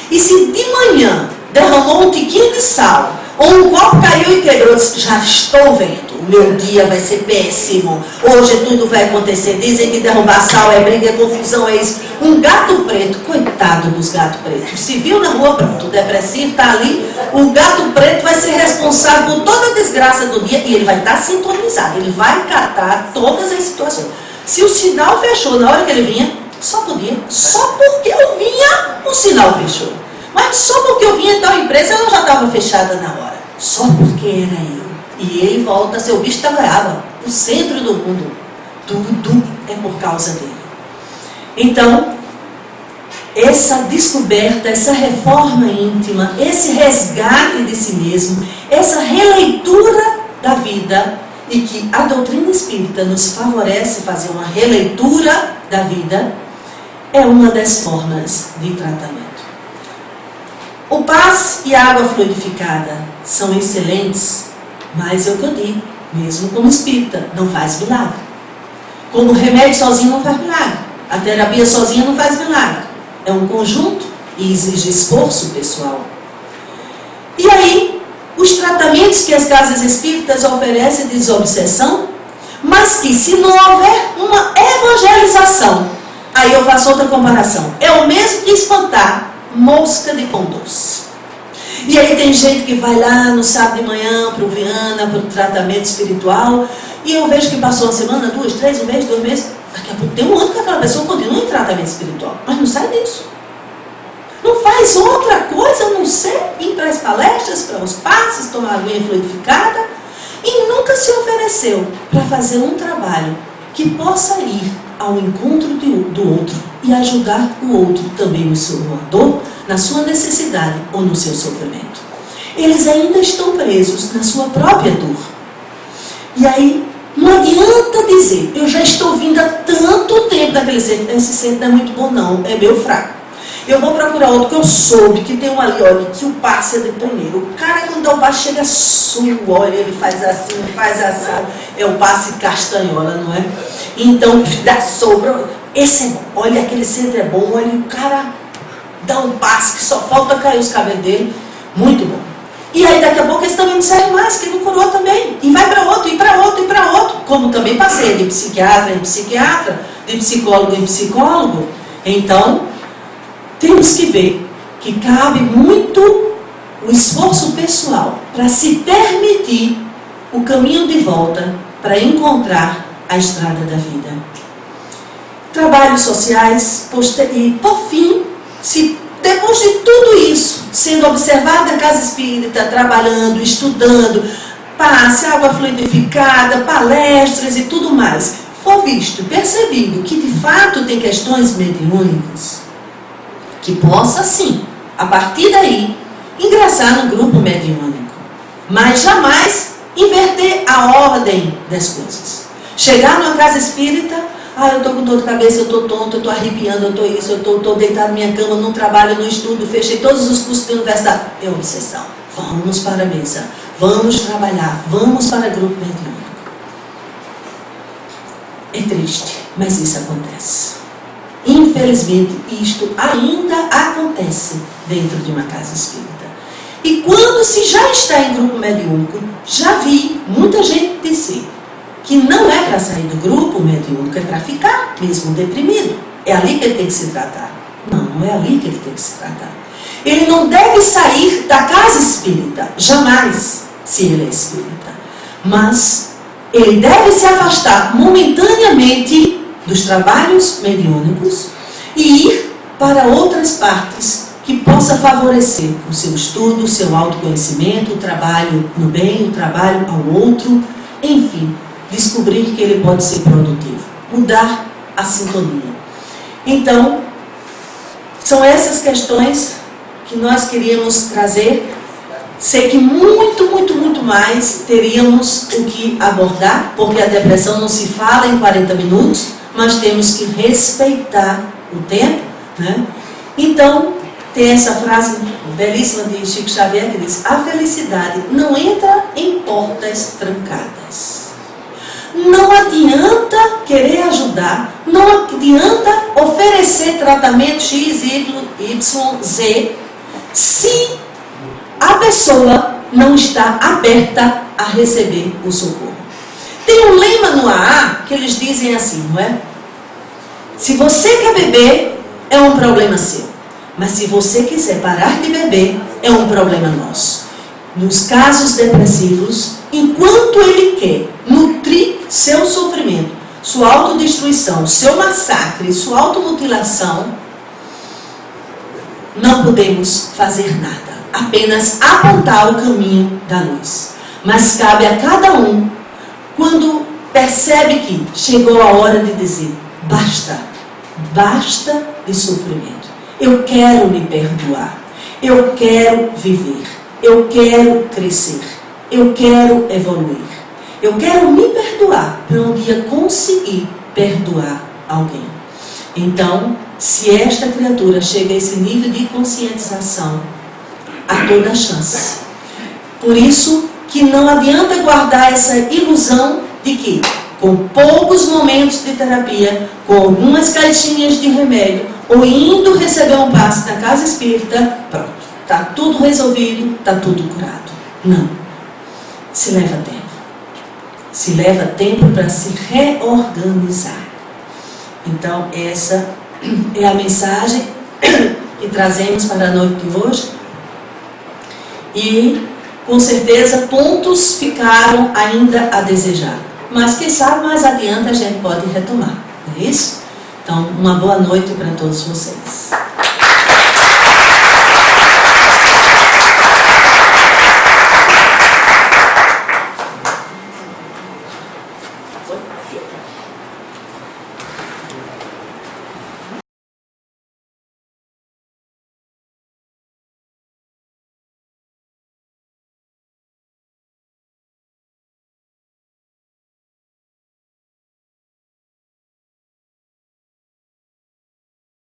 E se de manhã derramou um tiquinho de sal, ou um copo caiu e quebrou, diz, já estou vendo, o meu dia vai ser péssimo, hoje tudo vai acontecer, dizem que derrubar sal é briga, é confusão, é isso. Um gato preto, coitado dos gatos pretos, se viu na rua, pronto, o depressivo está ali, o gato preto vai ser responsável por toda a desgraça do dia e ele vai estar sintonizado, ele vai catar todas as situações. Se o sinal fechou na hora que ele vinha, só porque eu vinha, o sinal fechou. Mas só porque eu vinha em tal empresa, ela já estava fechada na hora. Só porque era eu. E ele volta a ser o bicho da goiaba, o centro do mundo. Tudo é por causa dele. Então, essa descoberta, essa reforma íntima, esse resgate de si mesmo, essa releitura da vida, e que a doutrina espírita nos favorece fazer uma releitura da vida, é uma das formas de tratamento. O passe e a água fluidificada são excelentes, mas é o que eu digo, mesmo como espírita, não faz milagre. Como remédio sozinho não faz milagre. A terapia sozinha não faz milagre. É um conjunto e exige esforço pessoal. E aí, os tratamentos que as casas espíritas oferecem de desobsessão, mas que se não houver uma evangelização, aí eu faço outra comparação. É o mesmo que espantar mosca de pão doce. E aí tem gente que vai lá no sábado de manhã para o Viana, para o tratamento espiritual, e eu vejo que passou uma semana, 2, 3, um mês, 2 meses, daqui a pouco tem um ano que aquela pessoa continua em tratamento espiritual, mas não sai disso. Não faz outra coisa a não ser ir para as palestras, para os passes, tomar água fluidificada, e nunca se ofereceu para fazer um trabalho que possa ir ao encontro do outro e ajudar o outro também na sua dor, na sua necessidade ou no seu sofrimento. Eles ainda estão presos na sua própria dor. E aí, não adianta dizer, eu já estou vindo há tanto tempo daquele centro, esse centro não é muito bom não, é meio fraco. Eu vou procurar outro que eu soube, que tem um ali, olha, que o passe é de primeiro. O cara quando dá o passe chega sul, olha, ele faz assim, faz assado. É o passe castanhola, não é? Então, dá sobra. Esse é bom, olha, aquele centro é bom, olha, o cara dá um passe que só falta cair os cabelos dele. Muito bom. E aí daqui a pouco esse também não serve mais, que não curou também. E vai para outro, e para outro, e para outro. Como também passei de psiquiatra em psiquiatra, de psicólogo em psicólogo. Então, temos que ver que cabe muito o esforço pessoal para se permitir o caminho de volta para encontrar a estrada da vida. Trabalhos sociais, e por fim, depois de tudo isso, sendo observada a casa espírita, trabalhando, estudando, passe, água fluidificada, palestras e tudo mais, for visto, percebido que de fato tem questões mediúnicas, que possa sim, a partir daí, ingressar no grupo mediúnico, mas jamais inverter a ordem das coisas. Chegar numa casa espírita, eu estou com dor de cabeça, eu estou tonto, eu estou arrepiando, eu estou isso, eu estou deitado na minha cama, não trabalho, não estudo, fechei todos os cursos da universidade. É obsessão. Vamos para a mesa, vamos trabalhar, vamos para o grupo mediúnico. É triste, mas isso acontece. Infelizmente, isto ainda acontece dentro de uma casa espírita. E quando se já está em grupo mediúnico, já vi muita gente dizer que não é para sair do grupo mediúnico, é para ficar mesmo deprimido. É ali que ele tem que se tratar. Não é ali que ele tem que se tratar. Ele não deve sair da casa espírita, jamais, se ele é espírita. Mas ele deve se afastar momentaneamente dos trabalhos mediúnicos e ir para outras partes que possa favorecer o seu estudo, o seu autoconhecimento, o trabalho no bem, o trabalho ao outro, enfim, descobrir que ele pode ser produtivo, mudar a sintonia. Então, são essas questões que nós queríamos trazer. Sei que muito mais teríamos o que abordar, porque a depressão não se fala em 40 minutos, mas temos que respeitar o tempo, né? Então, tem essa frase belíssima de Chico Xavier que diz: a felicidade não entra em portas trancadas. Não adianta querer ajudar, não adianta oferecer tratamento X, Y, Z, se a pessoa não está aberta a receber o socorro. Tem um lema no AA que eles dizem assim, não é? Se você quer beber, é um problema seu. Mas se você quiser parar de beber, é um problema nosso. Nos casos depressivos, enquanto ele quer nutrir seu sofrimento, sua autodestruição, seu massacre, sua automutilação, não podemos fazer nada. Apenas apontar o caminho da luz. Mas cabe a cada um, quando percebe que chegou a hora de dizer: basta, basta de sofrimento. Eu quero me perdoar. Eu quero viver. Eu quero crescer. Eu quero evoluir. Eu quero me perdoar para um dia conseguir perdoar alguém. Então, se esta criatura chega a esse nível de conscientização, há toda a chance. Por isso que não adianta guardar essa ilusão de que, com poucos momentos de terapia, com algumas caixinhas de remédio, ou indo receber um passe na casa espírita, pronto, está tudo resolvido, está tudo curado. Não. Se leva tempo. Se leva tempo para se reorganizar. Então, essa é a mensagem que trazemos para a noite de hoje. E, com certeza, pontos ficaram ainda a desejar. Mas, quem sabe, mais adiante a gente pode retomar. Não é isso? Então, uma boa noite para todos vocês.